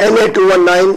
NA 219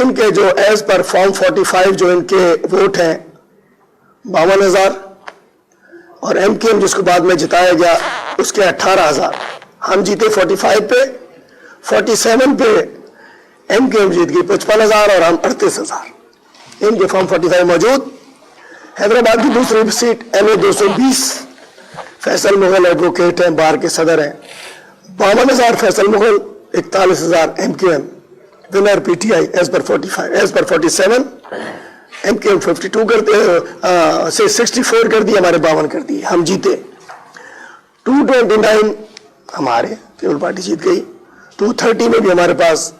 ان کے جو as per form 45 جو ان کے ووٹ ہیں 52,000 اور ایم کیو ایم جس کو بعد میں جتایا گیا اس کے 18,000. ہم جیتے 45 پہ, 47 پہ ایم کیو ایم جیت گئی 55,000 اور ہم 38,000. ان کے فارم 45 موجود. حیدرآباد کی دوسری seat M A 220 Faisal Mughal advocate ہیں, بار کے صدر ہیں. 52,000 Faisal Mughal, 41,000 M Q M. Winner P T I as per 45 as per 47 M Q M 52 کر دیا سے 64 کر دی, ہمارے 52 کر دی, ہم جیتے. 229 ہمارے پیپل پارٹی جیت گئی. 230 میں بھی ہمارے پاس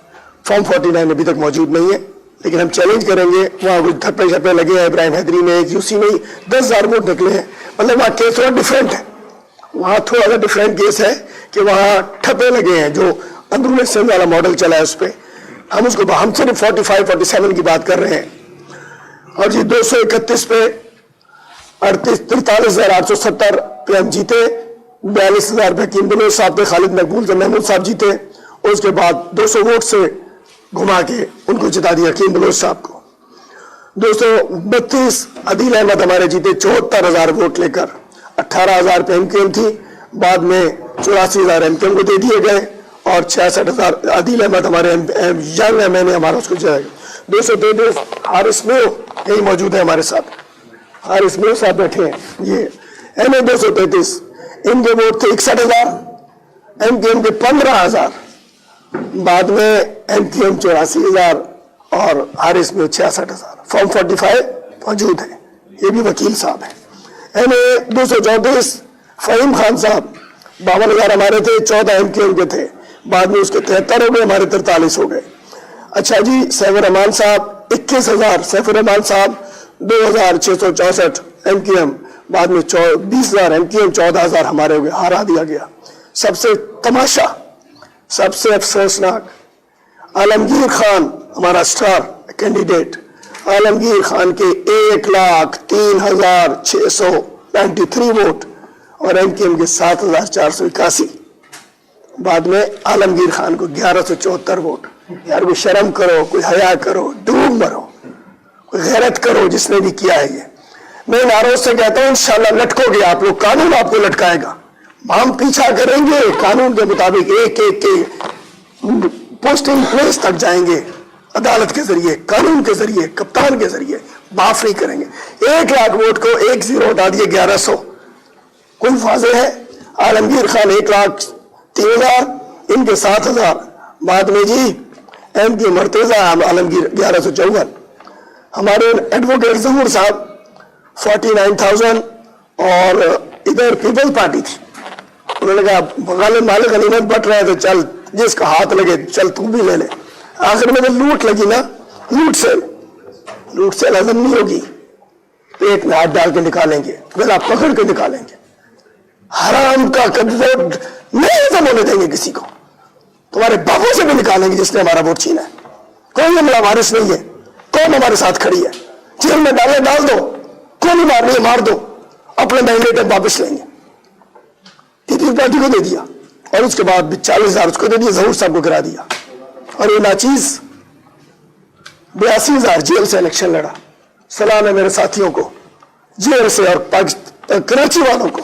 فارم 49 ابھی تک موجود نہیں ہے, لیکن ہم چیلنج کریں گے. وہاں کچھ تھپے چھپے لگے ہیں, ابراہیم حیدری میں ایک یوسی میں 10,000 ووٹ نکلے ہیں. مطلب وہاں کیس تھوڑا ڈفرینٹ ہے, وہاں تھوڑا سا ڈفرینٹ کیس ہے کہ وہاں ٹھپے لگے ہیں. جو اندرون سندھ والا ماڈل چلا ہے اس پہ ہم صرف 45 47 کی بات کر رہے ہیں. اور جی 231 پہ 43,870 پہ ہم جیتے. 42,000 پہ حکیم بلوچ صاحب پہ خالد مقبول محمود صاحب جیتے. اور اس کے بعد 200 ووٹ سے گھما کے ان کو جتا دیا حکیم بلوچ صاحب کو. 232 عدیل احمد ہمارے جیتے 74,000 ووٹ لے کر. 18,000 پہ ایم کیو ایم تھی, بعد میں 84,000 ایم کیو ایم کو دے دیے گئے اور 66,000 عدیل احمد ہمارے ینگ ایم این اے ہمارا اس کو جائے. 233 حارث میو یہی موجود ہے ہمارے ساتھ, حارث میو صاحب بیٹھے ہیں. یہ ایم اے 233 ان کے ووٹ تھے 61,000, ایم کیو ایم کے 15,000, بعد میں ایم کیو ایم 84,000 اور حارث میو 66,000. فارم 45 موجود ہے, یہ بھی وکیل صاحب ہیں. ایم اے 234 فہیم خان صاحب 52,000 ہمارے تھے, 14 ایم کیو ایم کے تھے, بعد میں اس کے 73 ہو گئے, ہمارے 43 ہو گئے. اچھا جی سیف الرحمان صاحب 21,000, سیف الرحمان صاحب 2,664 ایم کیو ایم, بعد میں 20,000 ایم کیو ایم, 14,000 ہمارے ہو گئے, ہارا دیا گیا. سب سے تماشا, سب سے افسوسناک عالمگیر خان ہمارا سٹار کینڈیڈیٹ, عالمگیر خان کے 1,03,693 ووٹ اور ایم کیو ایم کے 7,481. بعد میں عالمگیر خان کو 1,174 ووٹ. یار کوئی شرم کرو, کوئی حیا کرو, ڈوب مرو, کوئی غیرت کرو جس نے بھی کیا ہے. یہ میں ناروز سے کہتا ہوں انشاءاللہ لٹکو گے آپ لوگ, قانون آپ کو لٹکائے گا. ہم پیچھا کریں گے قانون کے مطابق, ایک ایک کے پوسٹنگ پلیس تک جائیں گے, عدالت کے ذریعے, قانون کے ذریعے, کپتان کے ذریعے. معاف نہیں کریں گے. 1,00,000 ووٹ کو 1-0 ہٹا دیے 1,100. کوئی واضح ہے. عالمگیر خان 1,03,000 ان کے 7,000, بعد میں جی ایم کی مرتضی عالمگیر 1,154. ہمارے ایڈوکیٹ ظہور صاحب 49,000 اور ادھر پیپل پارٹی تھی, انہوں نے کہا غالب مالک غنیمت بٹ رہے تو چل جس کا ہاتھ لگے چل تو بھی لے لے. آخر میں جب لوٹ لگی نا, لوٹ سے ہضم نہیں ہوگی, پیٹ میں ہاتھ ڈال کے نکالیں گے, گلا پکڑ کے نکالیں گے. حرام کا ووٹ نہیں ہضم ہونے دیں گے کسی کو, تمہارے باپوں سے بھی نکالیں گے جس نے ہمارا ووٹ چھینا ہے. کوئی ہمارا وارث نہیں ہے, کون ہمارے ساتھ کھڑی ہے, جیل میں ڈال دو, کوئی مارنی ہے مار دو, اپنے مینڈیٹ واپس لیں گے. پیپلز پارٹی کو دے دیا اور اس کے بعد 40,000 اس کو دے دیا, ظہور صاحب کو گرا دیا. اور یہ ناچیز 82,000 جیل سے الیکشن لڑا. سلام ہے میرے ساتھیوں کو جیل سے اور کراچی والوں کو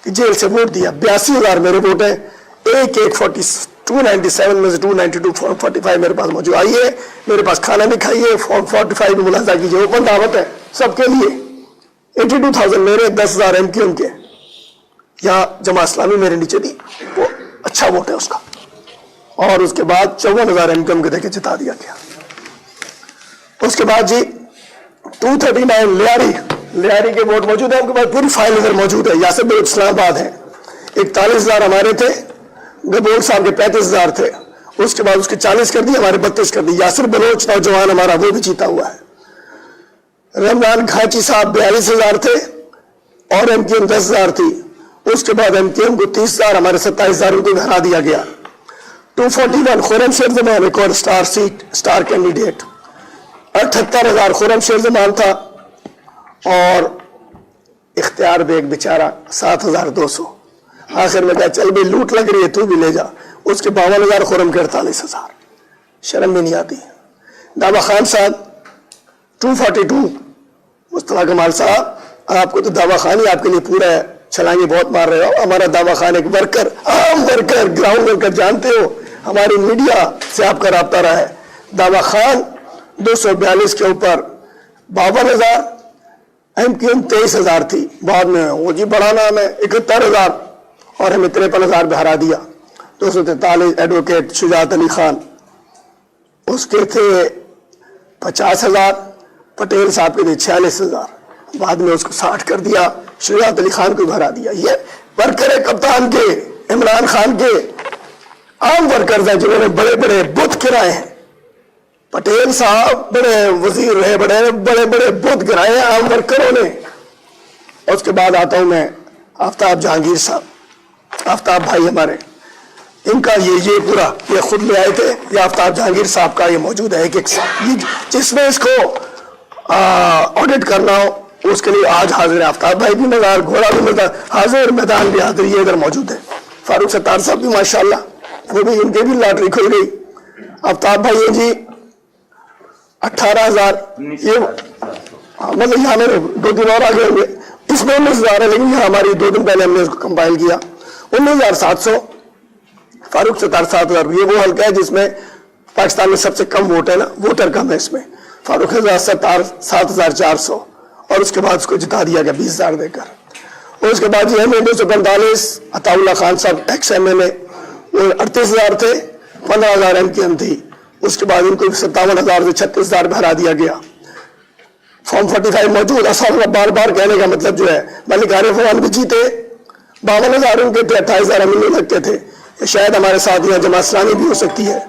کہ جیل سے ووٹ دیا. 82,000 میرے ووٹ ہیں. 297 میں سے 292 فارم 45 میرے پاس موجود. آئیے میرے پاس کھانا بھی کھائیے, فارم 45 میں ملاحظہ کیجیے, اوپن دعوت ہے سب کے لیے. 82,000 میرے, 10,000 ایم کیو ایم کے. یہاں جماعت اسلامی میرے نیچے دی, وہ اچھا ووٹ ہے اس کا. اور اس کے بعد 54,000 ایم کیو ایم کے دے کے جتا دیا گیا. اس کے بعد جی 239 لیاری کے ووٹ موجود ہیں, ان کے بعد پوری فائل ادھر موجود ہے. یاسر بلوچ اسلام آباد ہے, 41,000 ہمارے تھے, گبول صاحب کے 35,000 تھے. اس کے بعد اس کے 40 کر دی, ہمارے 32 کر دی. یاسر بلوچ نوجوان ہمارا وہ بھی جیتا ہوا ہے. رمضان گھاچی صاحب 42,000 تھے اور ایم کیو ایم 10,000 تھی. اس کے بعد ایم کیو ایم کو 30,000, ہمارے 27,000 کو ہرا دیا گیا. 241 خرم شیر زمان ایک اور سٹار کینڈیڈیٹ. 78,000 خرم شیر زمان تھا اور اختیار بیگ بیچارہ 7,200. آخر میں کہا چل بھی لوٹ لگ رہی ہے تو بھی لے جا. اس کے 52,000 خرم کے 48,000. شرم بھی نہیں آتی. داوا خان صاحب 242. مصطفیٰ کمال صاحب آپ کو تو داوا خان ہی آپ کے لیے پورا ہے, چھلانگیں بہت مار رہے ہو. ہمارا داوا خان ایک ورکر, عام ورکر, گراؤنڈ ورکر, جانتے ہو ہماری میڈیا سے آپ کا رابطہ رہا ہے. داوا خان 242 کے اوپر 52,000, MQM 23,000 تھی, بعد میں وہ جی بڑھانا ہمیں 71,000 اور ہمیں 53,000 پہ ہرا دیا. 243 ایڈوکیٹ شجاعت علی خان, اس کے تھے 50,000, پٹیل صاحب کے تھے 46,000, بعد میں اس کو 60 کر دیا, شجاعت علی خان کو ہرا دیا. یہ ورکر ہے کپتان کے, عمران خان کے عام ورکرز ہیں جنہوں نے بڑے بڑے بت گرائے ہیں. پٹیل صاحب بڑے وزیر رہے, بڑے بڑے بت گرائے ہیں عام ورکروں نے. اور اس کے بعد آتا ہوں میں آفتاب جہانگیر صاحب, آفتاب بھائی ہمارے, ان کا یہ پورا یہ خود لے آئے تھے. یہ آفتاب جہانگیر صاحب کا یہ موجود ہے کہ جس میں اس کو آڈٹ کرنا ہو اس کے لیے آج حاضر ہے. آفتاب بھائی بھی نظار, گھوڑا بھی نظار, حاضر, میدان بھی حاضر, یہ ادھر موجود ہے. فاروق ستار صاحب بھی ماشاءاللہ, وہ بھی ان کے بھی لاٹری کھل گئی. آفتاب بھائی ہے جی 18,000, یہ مطلب یہاں میں 2 دن اور آگے ہوئے, اس میں 19,000 ہے, لیکن یہاں ہماری 2 دن پہلے ہم نے اس کو کمپائل کیا. 19,700. فاروق ستار 7,000. یہ وہ حلقہ ہے جس میں پاکستان میں سب سے کم ووٹ ہے نا, ووٹر کم ہے اس میں. فاروق ستار 7,400, اور اس کے بعد اس کو جتا دیا گیا 20,000 دے کر. اور اس کے بعد یہ ہے 245 عطا اللہ خان صاحب ایکس MLA, وہ 38,000 تھے, 15,000 MQM تھی. اس کے بعد ان کو 57,000 سے 36,000 بھرا دیا گیا. فارم 45 موجود. اصل بار بار کہنے کا مطلب جو ہے, ملک عارف خان بھی جیتے, 52,000 ان کے تھے, 28,000 امین لگتے تھے. شاید ہمارے ساتھ یہاں جماعت اسلامی بھی ہو سکتی ہے.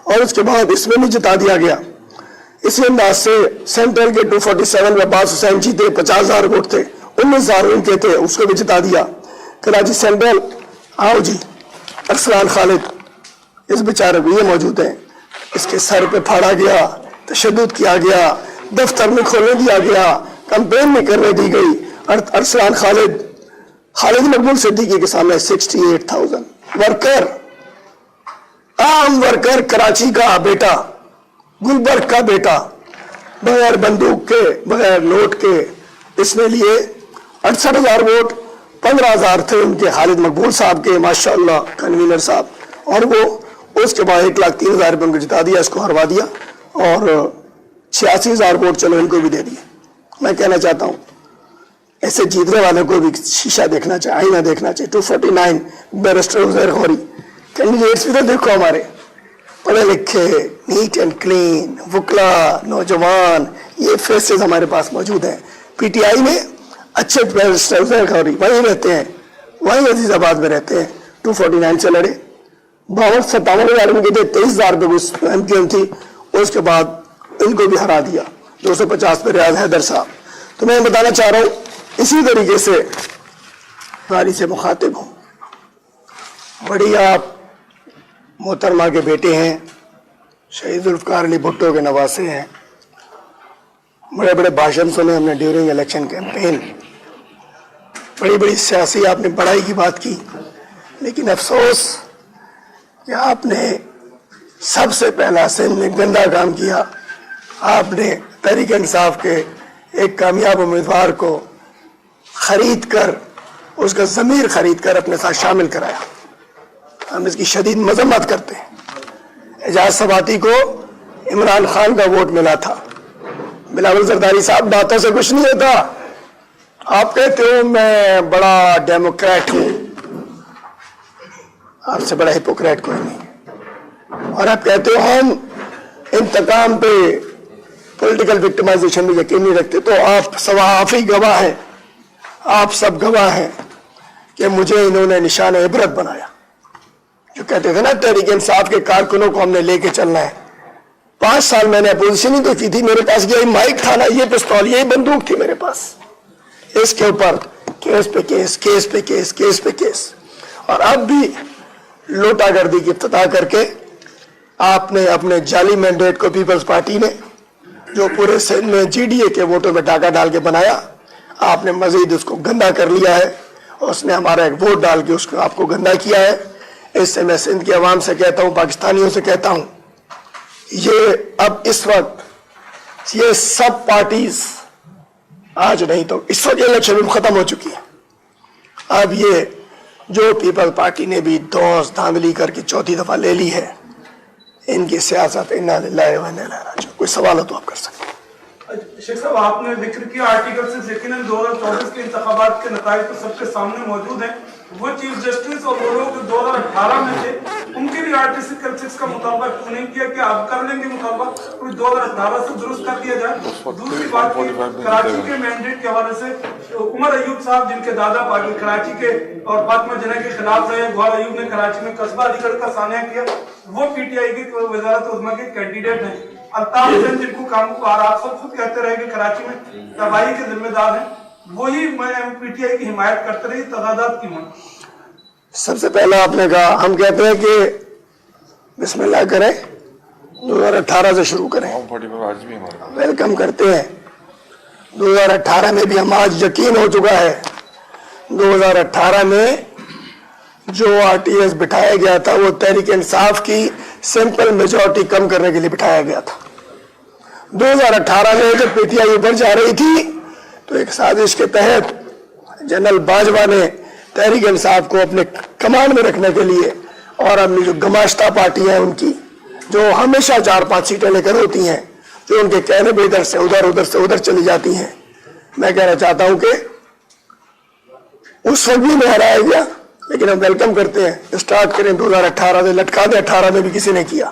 اور اس کے بعد اس میں بھی جتا دیا گیا. اسی انداز سے سینٹرل کے 247 میں عباس حسین جیتے, 50,000 ووٹ تھے, 19,000 ان کے تھے, اس کو بھی جتا دیا. کراچی سینٹرل آؤ جی, ارسلان خالد, اس بیچارے کو یہ موجود ہیں, اس کے سر پہ پھاڑا گیا, تشدد کیا گیا, دفتر میں کھولنے دیا گیا, کمپین میں کرنے دی گئی. ارسلان خالد, خالد مقبول صدیقی کے سامنے 68,000 ورکر, عام ورکر, کراچی کا بیٹا, گلبرگ کا بیٹا, بغیر بندوق کے, بغیر نوٹ کے, اس نے لیے 68,000 ووٹ. 15,000 تھے ان کے خالد مقبول صاحب کے, ماشاءاللہ کنوینر صاحب, اور وہ اس کے بعد 1,03,000 روپے ان کو جتا دیا, اس کو ہروا دیا, اور 86,000 ووٹ چلو ان کو بھی دے دیے. میں کہنا چاہتا ہوں ایسے جیتنے والوں کو بھی شیشہ دیکھنا چاہیے, آئینہ دیکھنا چاہیے. 249 بیرسٹر عزیر غوری, کینڈیڈیٹس بھی تو دیکھو ہمارے پڑھے لکھے, نیٹ اینڈ کلین, وکلا, نوجوان, یہ فیسز ہمارے پاس موجود ہیں. PTI میں اچھے بیرسٹر عزیر غوری وہیں رہتے ہیں, وہیں عزیز آباد میں رہتے ہیں. 249 سے لڑے, 57,000 ان کے تھے, 23,000 پہ MQM تھی. اور اس کے بعد ان کو بھی ہرا دیا. 250 پہ ریاض حیدر صاحب. تو میں بتانا چاہ رہا ہوں اسی طریقے سے ہماری سے مخاطب ہوں. بڑی آپ محترمہ کے بیٹے ہیں, شہید ذوالفقار علی بھٹو کے نواسے ہیں, بڑے بڑے بھاشن سنے ہم نے ڈیورنگ الیکشن کیمپین, بڑی بڑی سیاسی آپ نے بڑائی کی بات کی, لیکن افسوس کہ آپ نے سب سے پہلا سندھ میں گندا کام کیا. آپ نے تحریک انصاف کے ایک کامیاب امیدوار کو خرید کر, اس کا ضمیر خرید کر اپنے ساتھ شامل کرایا. ہم اس کی شدید مذمت کرتے ہیں. اعجاز سباتی کو عمران خان کا ووٹ ملا تھا. بلاول زرداری صاحب, باتوں سے کچھ نہیں ہوتا. آپ کہتے ہو میں بڑا ڈیموکریٹ ہوں, آپ سے بڑا ہپوکریٹ کوئی نہیں. اور آپ کہتے ہو ہم انتقام پہ, پولیٹیکل وکٹمائزیشن میں یقین نہیں رکھتے. تو آپ صحافی گواہ ہیں, آپ سب گواہ ہیں کہ مجھے انہوں نے نشان عبرت بنایا. جو کہتے تھے نا تحریک انصاف کے کارکنوں کو ہم نے لے کے چلنا ہے. 5 سال میں نے اپوزیشن ہی تو کی تھی, میرے پاس یہی مائک تھا نا, یہ پستول, یہی بندوق تھی میرے پاس. اس کے اوپر کیس پہ کیس, کیس پہ کیس, کیس پہ کیس. اور اب بھی لوٹا گردی کی افتتاح کر کے آپ نے اپنے جعلی مینڈیٹ کو پیپلز پارٹی نے, جو پورے سندھ میں GDA کے ووٹوں میں ڈاکہ ڈال کے بنایا, آپ نے مزید اس کو گندا کر لیا ہے. اور اس نے ہمارا ایک ووٹ ڈال کے اس کو آپ کو گندا کیا ہے. اس سے میں سندھ کی عوام سے کہتا ہوں, پاکستانیوں سے کہتا ہوں, یہ اب اس وقت یہ سب پارٹیز آج نہیں تو اس وقت الیکشن ختم ہو چکی ہے. اب یہ جو پیپل پارٹی نے بھی دوست دھاندلی کر کے چوتھی دفعہ لے لی ہے, ان کی سیاست انا للہ و انا الیہ راجعون. کوئی سوال ہو تو آپ کر سکتے ہیں. شیخ صاحب آپ نے ذکر کیا آرٹیکل سے, یقیناً 2024 کے انتخابات کے نتائج تو سب کے سامنے موجود ہیں. وہ چیف جسٹس اور وہ لوگ 2018 میں تھے, ان کے لیے آرٹیکل 6 کا مطالبہ کیوں نہیں کیا کہ آپ کر لیں گے مطالبہ, کوئی 2018 سے درست کر دیا جائے. دوسری بات کہ کراچی کے مینڈیٹ کے حوالے سے عمر ایوب صاحب جن کے دادا کراچی کے اور فاطمہ جناح کے خلاف رہے, گوہر ایوب نے کراچی میں قصبہ علی گڑھ کا سانحہ کیا, وہ پی ٹی آئی کی وزارت عظمیٰ کے کینڈیڈیٹ ہیں. الطاف حسین جن کو آپ سب خود کہتے رہے کہ کراچی میں تباہی کے ذمہ دار ہیں, وہی پی ٹی آئی کی حمایت کرتے رہے, تضادات کیوں ہیں؟ سب سے پہلا آپ نے کہا, ہم کہتے ہیں کہ بسم اللہ کریں, 2018 سے شروع کریں. ویلکم کرتے ہیں. 2018 میں بھی ہم آج یقین ہو چکا ہے, 2018 میں جو آر ٹی ایس بٹھایا گیا تھا وہ تحریک انصاف کی سمپل میجورٹی کم کرنے کے لیے بٹھایا گیا تھا. 2018 میں جب پی ٹی آئی اوپر جا رہی تھی تو ایک سازش کے تحت جنرل باجوہ نے تحریک انصاف کو اپنے کمانڈ میں رکھنے کے لیے, اور اپنی جو گماشتہ پارٹی ہیں ان کی جو ہمیشہ 4-5 سیٹیں لے کر ہوتی ہیں, جو ان کے کہنے پہ ادھر سے ادھر ادھر سے ادھر چلی جاتی ہیں, میں کہنا چاہتا ہوں کہ اس وقت بھی میں ہرایا گیا, لیکن ہم ویلکم کرتے ہیں. اسٹارٹ کریں 2018 سے, لٹکا دیں. 18 میں بھی کسی نے کیا,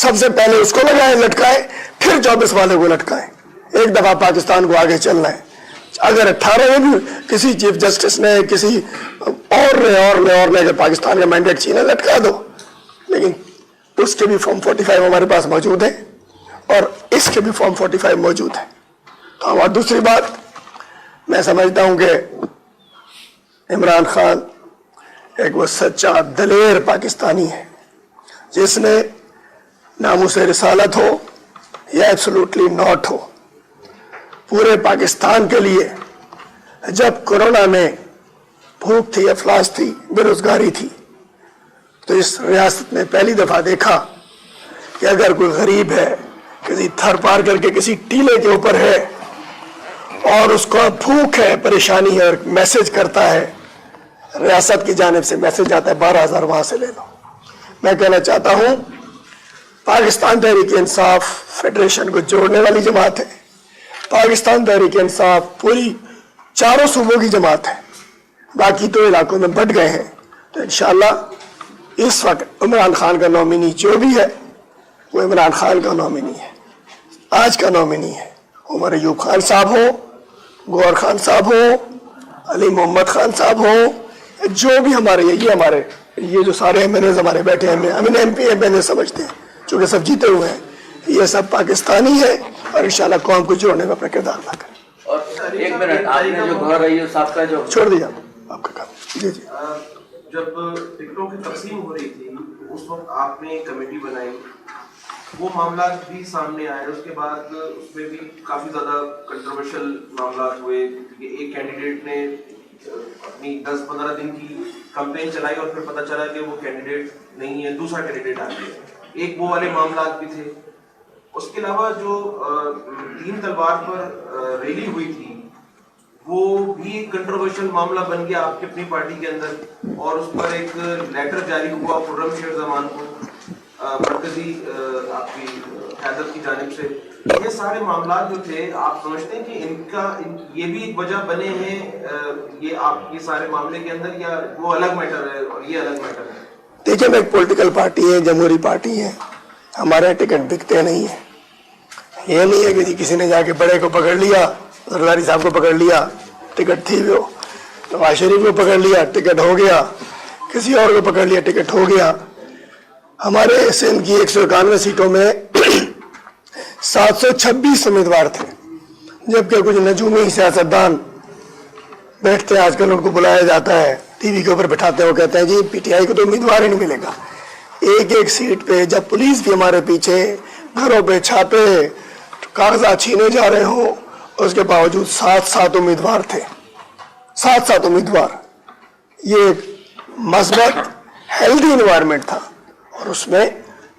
سب سے پہلے اس کو لگائیں لٹکائیں, پھر 24 والے کو لٹکائیں. ایک دفعہ پاکستان کو آگے چلنا ہے. اگر 18 میں بھی کسی چیف جسٹس نے, کسی اور نے اگر پاکستان کا مینڈیٹ چھینا, لٹکا دو. لیکن اس کے بھی فارم 45 ہمارے پاس موجود ہیں اور اس کے بھی فارم 45 موجود ہیں. تو ہماری دوسری بات, میں سمجھتا ہوں کہ عمران خان ایک وہ سچا دلیر پاکستانی ہے جس نے ناموس رسالت ہو یا ایبسولوٹلی ناٹ ہو, پورے پاکستان کے لیے جب کورونا میں بھوک تھی, افلاس تھی, بے روزگاری تھی, تو اس ریاست نے پہلی دفعہ دیکھا کہ اگر کوئی غریب ہے, کسی تھر پار کر کے کسی ٹیلے کے اوپر ہے اور اس کو بھوک ہے, پریشانی ہے, اور میسج کرتا ہے, ریاست کی جانب سے میسج آتا ہے 12,000 وہاں سے لے لو. میں کہنا چاہتا ہوں پاکستان تحریک انصاف فیڈریشن کو جوڑنے والی جماعت ہے. پاکستان تحریک انصاف پوری چاروں صوبوں کی جماعت ہے, باقی تو علاقوں میں بٹ گئے ہیں. تو انشاءاللہ اس وقت عمران خان کا نومینی جو بھی ہے وہ عمران خان کا نومینی ہے, آج کا نومینی ہے. عمر ایوب خان صاحب ہو, گوہر خان صاحب ہو, علی محمد خان صاحب ہو, جو بھی ہمارے یہ جو سارے ایم این ایز ہمارے بیٹھے ہیں, ہمیں ایم پی ایم این اے سمجھتے ہیں, چونکہ سب جیتے ہوئے ہیں, یہ سب پاکستانی ہے اور انشاءاللہ قوم کو جوڑنے میں اپنا کردار ادا کریں. اور ایک منٹ, آپ نے جو گوہر ایوب صاحب کا جو چھوڑ دیا آپ کا کام. جی جی, جب ٹکٹوں کی تقسیم ہو رہی تھی اس وقت آپ نے کمیٹی بنائی, وہ معاملات بھی سامنے آئے. اس کے بعد اس میں بھی کافی زیادہ کنٹروورشل معاملات ہوئے کہ ایک کینڈیڈیٹ نے اپنی 10-15 دن کی کمپین چلائی اور پھر پتہ چلا کہ وہ کینڈیڈیٹ نہیں ہے, دوسرا کینڈیڈیٹ آ گیا. ایک وہ والے معاملات بھی تھے. اس کے علاوہ جو 3 تلوار پر ریلی ہوئی تھی وہ بھی ایک کنٹروورشل معاملہ بن گیا آپ کی اپنی پارٹی کے اندر, اور اس پر ایک لیٹر جاری ہوا خرم شیر زمان کو مرکزی آپ کی قیادت کی جانب سے. یہ سارے معاملات جو تھے, آپ سمجھتے ہیں کہ ان کا یہ بھی ایک وجہ بنے ہیں یہ آپ یہ سارے معاملے کے اندر, یا وہ الگ میٹر ہے اور یہ الگ میٹر ہے؟ دیکھیں ہم ایک پولیٹیکل پارٹی ہے, جمہوری پارٹی ہے, ہمارے ٹکٹ بکتے نہیں ہیں. یہ نہیں ہے کہ کسی نے جا کے بڑے کو پکڑ لیا, زرداری صاحب کو پکڑ لیا, ٹکٹ تھی, وہ نواز شریف کو پکڑ لیا, ٹکٹ ہو گیا, کسی اور کو پکڑ لیا, ٹکٹ ہو گیا. ہمارے سندھ کی 191 سیٹوں میں 726 امیدوار تھے, جبکہ کچھ نجومی سیاستدان بیٹھتے ہیں, آج کل ان کو بلایا جاتا ہے, ٹی وی کے اوپر بٹھاتے ہیں, وہ کہتے ہیں جی پی ٹی آئی کو تو امیدوار ہی نہیں ملے گا. ایک سیٹ پہ جب پولیس بھی ہمارے پیچھے, گھروں پہ چھاپے, کاغذات چھینے جا رہے ہوں, اس کے باوجود 7 امیدوار تھے. 7 امیدوار. یہ ایک مثبت ہیلدی انوائرمنٹ تھا, اور اس میں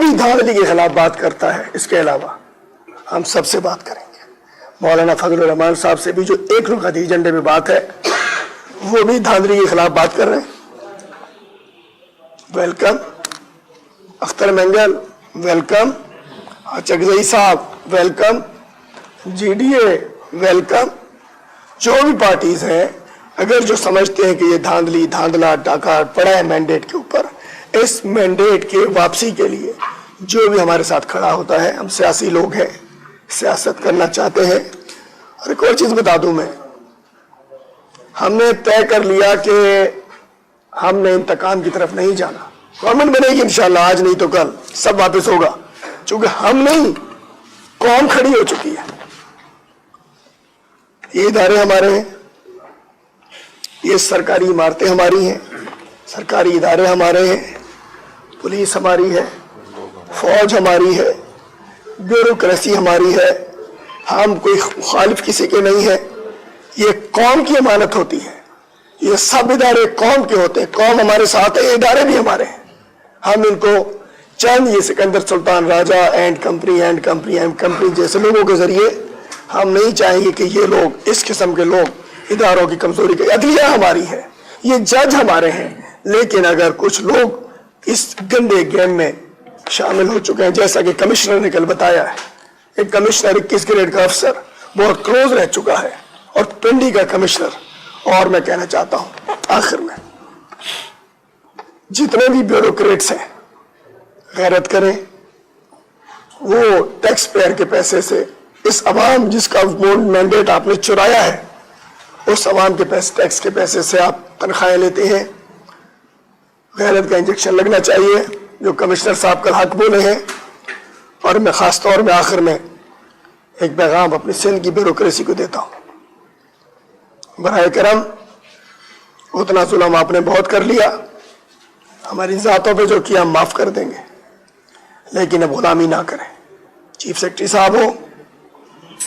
بھی دھاندلی کے خلاف بات کرتا ہے اس کے علاوہ ہم سب سے بات کریں گے. مولانا فضل الرحمان صاحب سے بھی جو ایک رکعتی ایجنڈے میں بات ہے وہ بھی دھاندلی کے خلاف بات کر رہے ہیں. ویلکم. اختر مینگل ویلکم. چکزئی صاحب welcome. G D A welcome. جو بھی پارٹیز ہیں اگر جو سمجھتے ہیں کہ یہ دھاندلی دھاندلا ڈاکہ پڑا ہے مینڈیٹ کے اوپر, اس مینڈیٹ کے واپسی کے لیے جو بھی ہمارے ساتھ کھڑا ہوتا ہے, ہم سیاسی لوگ ہیں, سیاست کرنا چاہتے ہیں. اور ایک اور چیز بتا دوں میں, ہم نے طے کر لیا کہ ہم نے انتقام کی طرف نہیں جانا. گورنمنٹ بنے گی انشاءاللہ, آج نہیں تو کل سب واپس ہوگا, چونکہ ہم نہیں, قوم کھڑی ہو چکی ہے. یہ ادارے ہمارے ہیں, یہ سرکاری عمارتیں ہماری ہیں, سرکاری ادارے ہمارے ہیں, پولیس ہماری ہے, فوج ہماری ہے, بیوروکریسی ہماری ہے. ہم کوئی مخالف کسی کے نہیں ہیں. یہ قوم کی امانت ہوتی ہے, یہ سب ادارے قوم کے ہوتے ہیں, قوم ہمارے ساتھ ہے, یہ ادارے بھی ہمارے ہیں. ہم ان کو چند یہ سکندر سلطان راجہ اینڈ کمپنی جیسے لوگوں کے ذریعے ہم نہیں چاہیں گے کہ یہ لوگ, اس قسم کے لوگ اداروں کی کمزوری کے. عدلیہ ہماری ہے, یہ جج ہمارے ہیں, لیکن اگر کچھ لوگ اس گندے گیم میں شامل ہو چکے ہیں, جیسا کہ کمشنر نے کل بتایا ہے, ایک کمشنر 21 گریڈ کا افسر بہت کلوز رہ چکا ہے, اور پنڈی کا کمشنر. اور میں کہنا چاہتا ہوں آخر میں, جتنے بھی بیوروکریٹس ہیں غیرت کریں. وہ ٹیکس پیئر کے پیسے سے اس عوام جس کا مینڈیٹ آپ نے چرایا ہے, اس عوام کے پیسے, ٹیکس کے پیسے سے آپ تنخواہیں لیتے ہیں. غیرت کا انجیکشن لگنا چاہیے جو کمشنر صاحب کل حق بولے ہیں. اور میں خاص طور میں آخر میں ایک پیغام اپنی سندھ کی بیوروکریسی کو دیتا ہوں. برائے کرم, اتنا ظلم آپ نے بہت کر لیا, ہماری ذاتوں پہ جو کیا ہم معاف کر دیں گے, لیکن اب غلامی نہ کریں. چیف سیکرٹری صاحب ہو,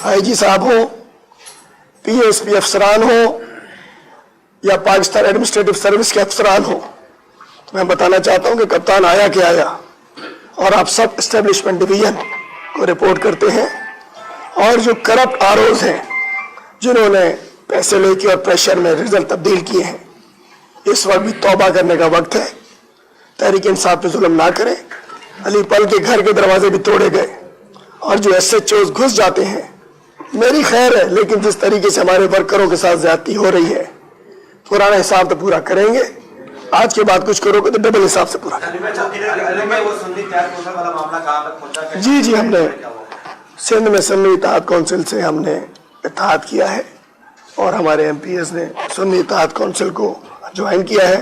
آئی جی صاحب ہو, پی ایس پی افسران ہو, یا پاکستان ایڈمنسٹریٹو سروس کے افسران ہو, تو میں بتانا چاہتا ہوں کہ کپتان آیا کہ آیا, اور آپ سب اسٹیبلشمنٹ ڈویژن کو رپورٹ کرتے ہیں. اور جو کرپٹ آروز ہیں جنہوں نے پیسے لے کے اور پریشر میں رزلٹ تبدیل کیے ہیں, اس وقت بھی توبہ کرنے کا وقت ہے. تحریک انصاف پہ ظلم نہ کریں. علی پل کے گھر کے دروازے بھی توڑے گئے, اور جو ایس ایچ اوز گھس جاتے ہیں, میری خیر ہے, لیکن جس طریقے سے ہمارے ورکروں کے ساتھ زیادتی ہو رہی ہے, پرانا حساب تو پورا کریں گے. آج کے بعد کچھ کرو گے تو ڈبل حساب سے پورا کریں گے. جی ہم نے سندھ میں سنی اتحاد کونسل سے ہم نے اتحاد کیا ہے, اور ہمارے ایم پی ایس نے سنی اتحاد کونسل کو جوائن کیا ہے.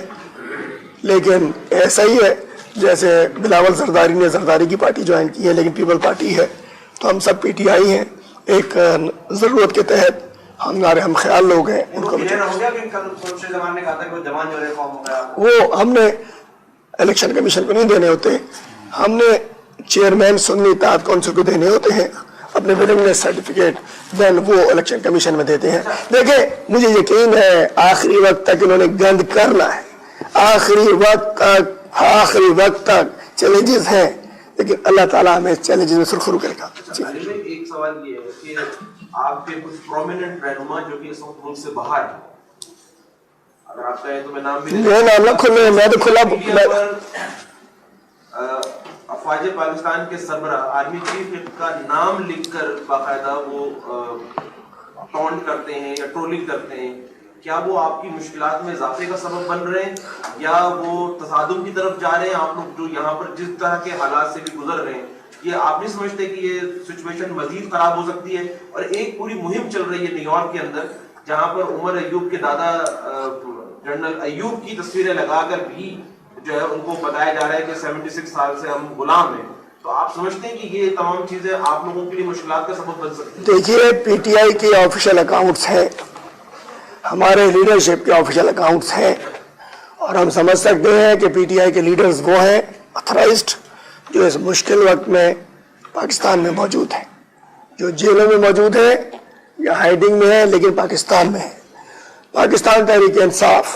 لیکن ایسا ہی ہے جیسے بلاول زرداری نے زرداری کی پارٹی جوائن کی ہے, لیکن پیپل پارٹی ہے, تو ہم سب پی ٹی آئی ہیں. ایک ضرورت کے تحت ہم خیال لوگ ہیں, ان کو وہ ہم نے الیکشن کمیشن کو نہیں دینے ہوتے, ہم نے چیئرمین سنی اتحاد کونسل کو دینے ہوتے ہیں اپنے ولنگنس سرٹیفکیٹ, دین وہ الیکشن کمیشن میں دیتے ہیں. دیکھیں مجھے یقین ہے آخری وقت تک انہوں نے گند کرنا ہے, آخری وقت تک چیلنجز ہیں, لیکن اللہ تعالیٰ ہمیں چیلنجز میں سرخرو کرے گا. ایک سوال یہ ہے کہ آپ کے کچھ پرومیننٹ رہنما جو کہ اس وقت ملک سے باہر ہیں, اگر آپ کہیں تو میں نام بھی نام نہ کھلے, میں تو کھلا. افواج پاکستان کے سربراہ آرمی چیف کا نام لکھ کر باقاعدہ وہ ٹونٹ کرتے ہیں یا ٹرولنگ کرتے ہیں, کیا وہ آپ کی مشکلات میں اضافے کا سبب بن رہے ہیں, یا وہ تصادم کی طرف جا رہے ہیں آپ لوگ جو یہاں پر جس طرح کے حالات سے بھی گزر رہے ہیں؟ یہ آپ نہیں سمجھتے کہ یہ سچویشن مزید خراب ہو سکتی ہے؟ اور ایک پوری مہم چل رہی ہے نیو یارک کے اندر جہاں پر عمر ایوب کے دادا جنرل ایوب کی تصویریں لگا کر بھی جو ہے ان کو بتایا جا رہا ہے کہ 76 سال سے ہم غلام ہیں. تو آپ سمجھتے ہیں کہ یہ تمام چیزیں آپ لوگوں کے لیے مشکلات کا سبب بن سکتی ہیں؟ دیکھیے پی ٹی آئی کے آفیشیل اکاؤنٹس ہیں, ہمارے لیڈرشپ کے آفیشیل اکاؤنٹس ہیں, اور ہم سمجھ سکتے ہیں کہ پی ٹی آئی کے لیڈرز وہ ہیں اتھرائزڈ جو اس مشکل وقت میں پاکستان میں موجود ہیں, جو جیلوں میں موجود ہیں یا ہائیڈنگ میں ہیں, لیکن پاکستان میں ہیں. پاکستان تحریک انصاف